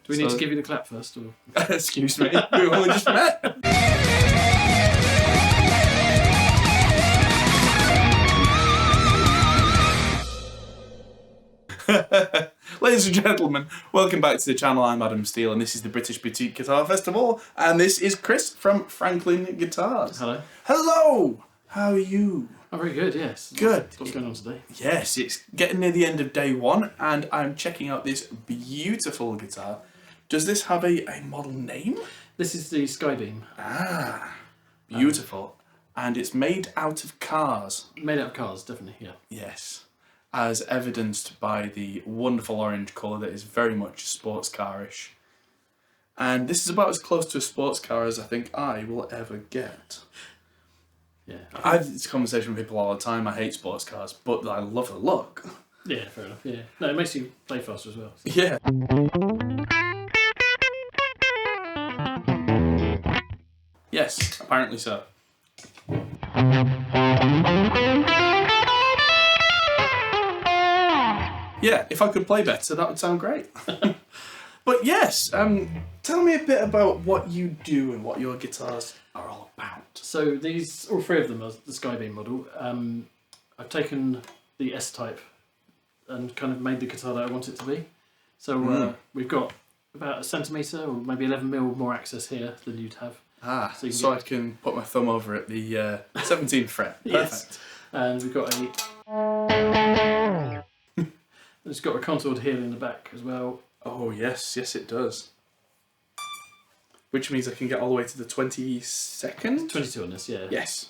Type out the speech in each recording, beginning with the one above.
Do we need to give you the clap first? Or? Excuse me, we only just met. Ladies and gentlemen, welcome back to the channel. I'm Adam Steele and this is the British Boutique Guitar Festival, and this is Chris from Franklyn Guitars. Hello. Hello! How are you? I'm very good, yes. Good. What's going on today? Yes, it's getting near the end of day one and I'm checking out this beautiful guitar. Does this have a model name? This is the Skybeam. Ah, beautiful. And it's made out of cars. Made out of cars, definitely, yeah. Yes. As evidenced by the wonderful orange colour that is very much sports car-ish. And this is about as close to a sports car as I think I will ever get. Yeah. I have this conversation with people all the time. I hate sports cars, but I love the look. Yeah, fair enough, yeah. No, it makes you play faster as well. So. Yeah. Yes, apparently so. Yeah, if I could play better, that would sound great. But yes, tell me a bit about what you do and what your guitars are all about. So these, all three of them are the Skybeam model. I've taken the S-Type and kind of made the guitar that I want it to be. So we've got about 1 centimetre or maybe 11mm more access here than you'd have. Ah, so I can put my thumb over at the 17th fret. Perfect. Yes. And we've got a... It's got a contoured heel in the back as well. Oh yes, yes it does. Which means I can get all the way to the 22nd? 22 on this, yeah. Yes.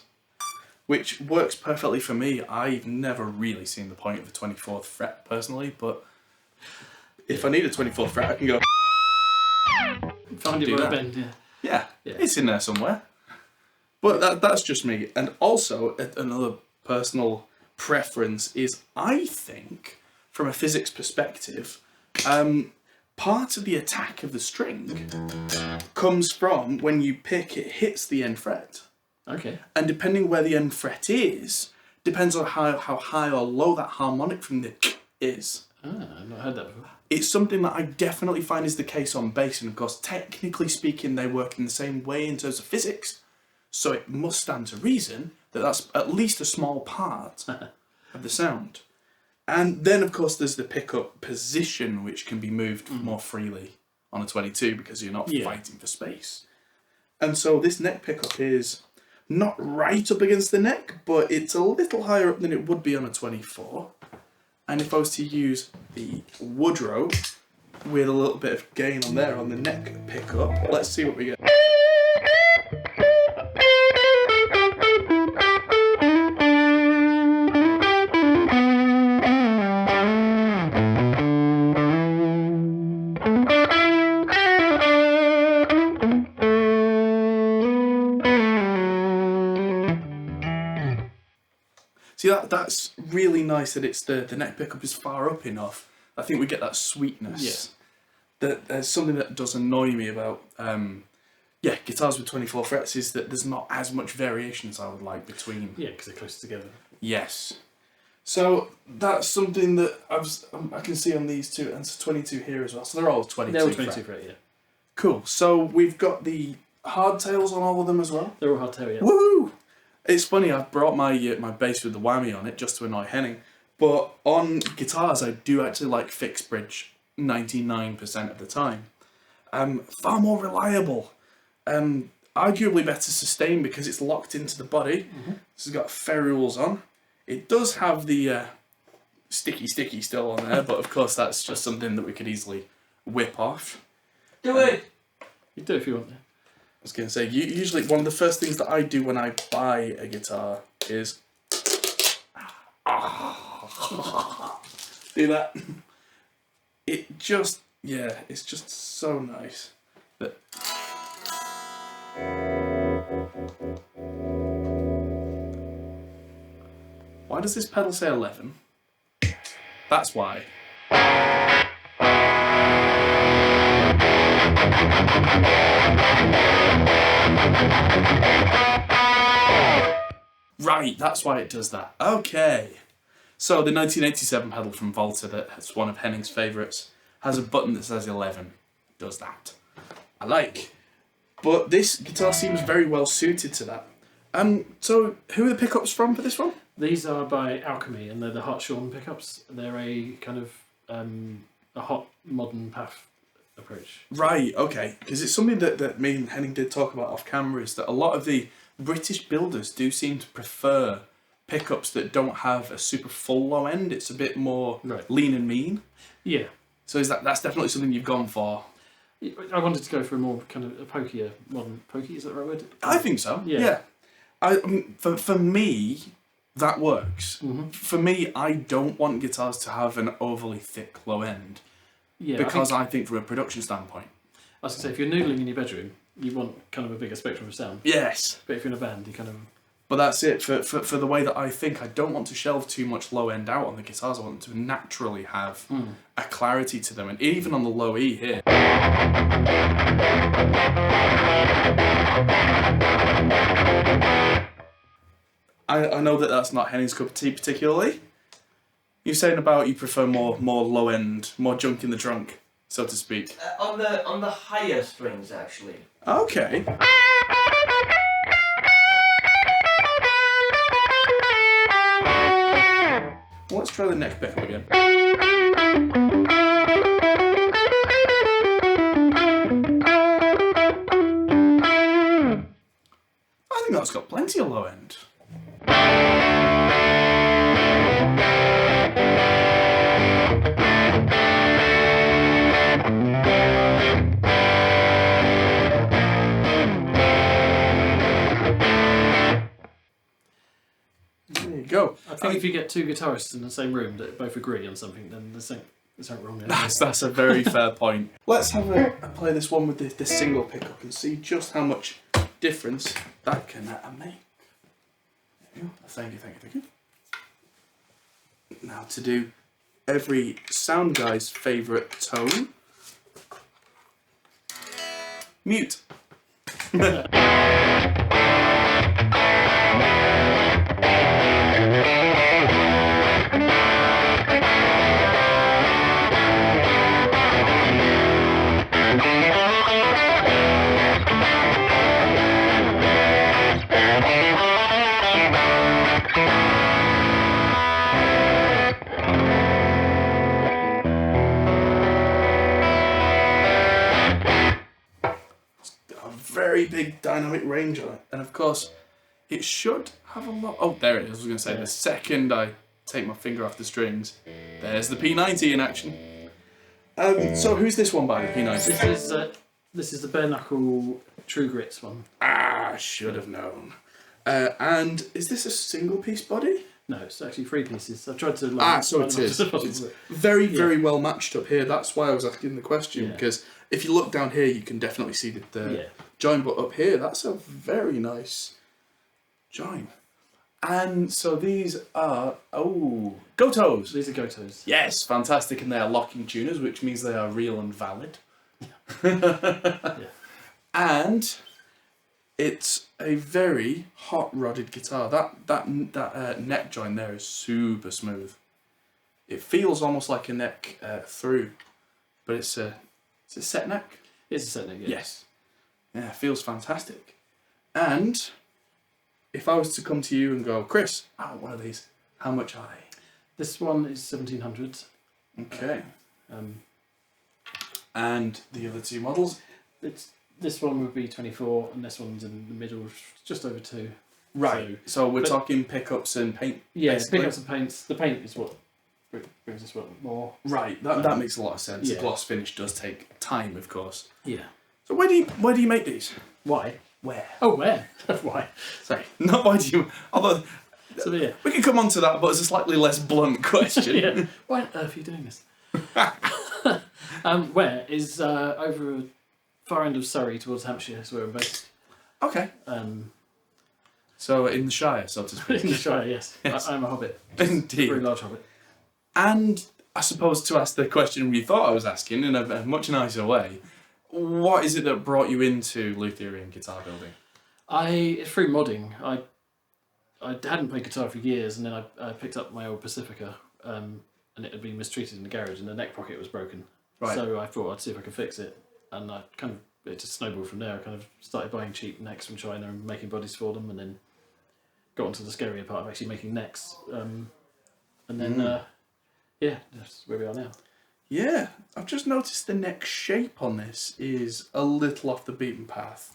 Which works perfectly for me. I've never really seen the point of the 24th fret personally, but if I need a 24th fret I can go... Find it right bend, yeah. Yeah, it's in there somewhere. But that's just me. And also, another personal preference is, I think, from a physics perspective, part of the attack of the string comes from when you pick, it hits the end fret. Okay. And depending where the end fret is, depends on how high or low that harmonic from the is. Ah, I've not heard that before. It's something that I definitely find is the case on bass, and of course, technically speaking, they work in the same way in terms of physics. So it must stand to reason that that's at least a small part of the sound. And then, of course, there's the pickup position, which can be moved more freely on a 22 because you're not fighting for space. And so this neck pickup is not right up against the neck, but it's a little higher up than it would be on a 24. And if I was to use the Woodrow with a little bit of gain on there on the neck pickup, let's see what we get. See, that's really nice that it's the neck pickup is far up enough. I think we get that sweetness. Yeah. There's something that does annoy me about guitars with 24 frets is that there's not as much variation as I would like between. Yeah, because they're close together. Yes. So that's something that I can see on these two, and it's 22 here as well. So they're all 22. They're all 22 fret, yeah. Cool. So we've got the hardtails on all of them as well. They're all hardtail, yeah. Woohoo! It's funny, I've brought my bass with the whammy on it just to annoy Henning, but on guitars I do actually like fixed bridge 99% of the time. Far more reliable, arguably better sustained because it's locked into the body. This has got ferrules on. It does have the sticky still on there, but of course that's just something that we could easily whip off. Do it! You do if you want. I was going to say, usually one of the first things that I do when I buy a guitar is do that. It just, it's just so nice. Why does this pedal say 11? That's why. Right, that's why it does that. Okay. So the 1987 pedal from Volta, that's one of Henning's favourites, has a button that says 11. does that. I like. But this guitar seems very well suited to that. So who are the pickups from for this one? These are by Alchemy, and they're the Hartshorn pickups. They're a kind of a hot modern path approach. Right, okay. Because it's something that me and Henning did talk about off camera, is that a lot of the British builders do seem to prefer pickups that don't have a super full low end. It's a bit more lean and mean. Yeah. So that's definitely something you've gone for? I wanted to go for a more kind of a pokier, modern pokey, is that the right word? I think so, yeah. I mean, for me, that works. Mm-hmm. For me, I don't want guitars to have an overly thick low end. Yeah, because I think from a production standpoint. I was going to say, if you're noodling in your bedroom, you want kind of a bigger spectrum of sound. Yes. But if you're in a band, you kind of... But that's it. For the way that I think, I don't want to shelve too much low end out on the guitars. I want them to naturally have a clarity to them. And even on the low E here. I know that that's not Henning's cup of tea particularly. You're saying about you prefer more low end, more junk in the trunk, so to speak. On the higher strings, actually. Okay. Well, let's try the neck pickup again. I think that's got plenty of low end. Go. I think if you get two guitarists in the same room that both agree on something, then there's something wrong there. That's a very fair point. Let's have a play this one with this single pickup and see just how much difference that can make. There you go. Thank you. Now to do every sound guy's favourite tone. Mute. Very big dynamic range on it, and of course it should have a lot. Oh, there it is. I was going to say, the second I take my finger off the strings, there's the P90 in action. So who's this one by, the P90? This is the bare knuckle True Grits one. Ah, should have known. And is this a single piece body? No, it's actually three pieces. I've tried to so it is. It's very well matched up here. That's why I was asking the question, because if you look down here, you can definitely see the join, but up here, that's a very nice join. And so these are, Gotos. These are Gotos. Yes, fantastic, and they are locking tuners, which means they are real and valid. And it's a very hot-rodded guitar. That neck join there is super smooth. It feels almost like a neck through, but it's a set neck. It's a set neck. Yeah. Yes. Yeah, it feels fantastic. And if I was to come to you and go, Chris, I want one of these, how much are they? This one is 1,700. Okay. And the other two models? This one would be 24, and this one's in the middle, just over 2. Right. So we're talking pickups and paint. Yeah, basically. pickups and paints. The paint is what brings us more. Right. That makes a lot of sense. The gloss finish does take time, of course. Yeah. So where do you make these? Why? Where? Oh, where? Why? Sorry, not why do you. Although so yeah, we can come on to that, but it's a slightly less blunt question. Yeah. Why on earth are you doing this? Where is over the far end of Surrey towards Hampshire, is where we're based. Okay. So in the Shire, so to speak. In the Shire, yes. I'm a hobbit. Indeed. A very large hobbit. And I suppose to ask the question you thought I was asking in a much nicer way, what is it that brought you into Luthiery and guitar building? It's through modding. I hadn't played guitar for years, and then I picked up my old Pacifica, and it had been mistreated in the garage, and the neck pocket was broken. Right. So I thought I'd see if I could fix it. and it just snowballed from there. I kind of started buying cheap necks from China and making bodies for them, and then got onto the scarier part of actually making necks. And then, that's where we are now. Yeah, I've just noticed the neck shape on this is a little off the beaten path.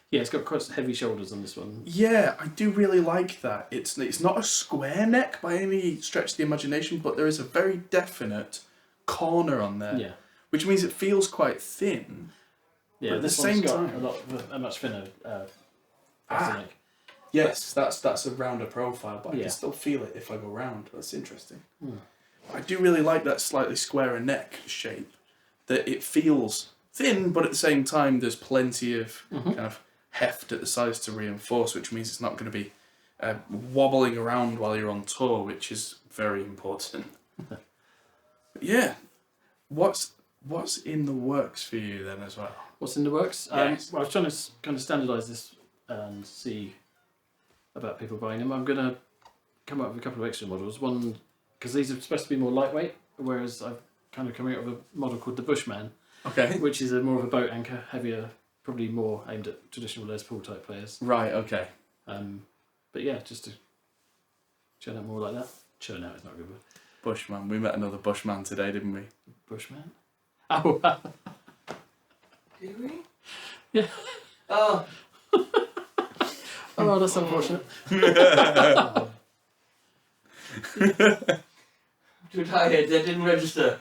Yeah, it's got quite heavy shoulders on this one. Yeah, I do really like that. It's not a square neck by any stretch of the imagination, but there is a very definite corner on there. Yeah. Which means it feels quite thin. Yeah, but at this the one's same got time, a much thinner neck. Yes, that's a rounder profile, but I Yeah. can still feel it if I go round. That's interesting. I do really like that slightly squarer neck shape. That it feels thin, but at the same time there's plenty of kind of heft at the sides to reinforce, which means it's not going to be wobbling around while you're on tour, which is very important. But yeah, what's in the works for you then as well? What's in the works? Yes. Well, I was trying to kind of standardise this and see about people buying them. I'm going to come up with a couple of extra models. One, because these are supposed to be more lightweight, whereas I've kind of come out with a model called the Bushman, Okay. which is more of a boat anchor, heavier, probably more aimed at traditional Les Paul type players. Right, okay. But yeah, just to churn out more like that. Churn out is not a good word. Bushman. We met another Bushman today, didn't we? Bushman? Oh, Did we? Yeah. Oh. oh, that's unfortunate. Too tired, that didn't register.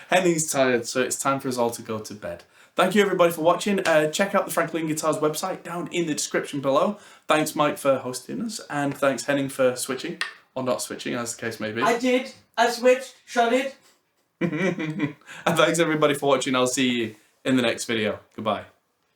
Henning's tired, so it's time for us all to go to bed. Thank you everybody for watching. Check out the Franklyn Guitars website down in the description below. Thanks Mike for hosting us, and thanks Henning for switching, or not switching as the case may be. I did. I switched. Shut it. And thanks everybody for watching. I'll see you in the next video. Goodbye.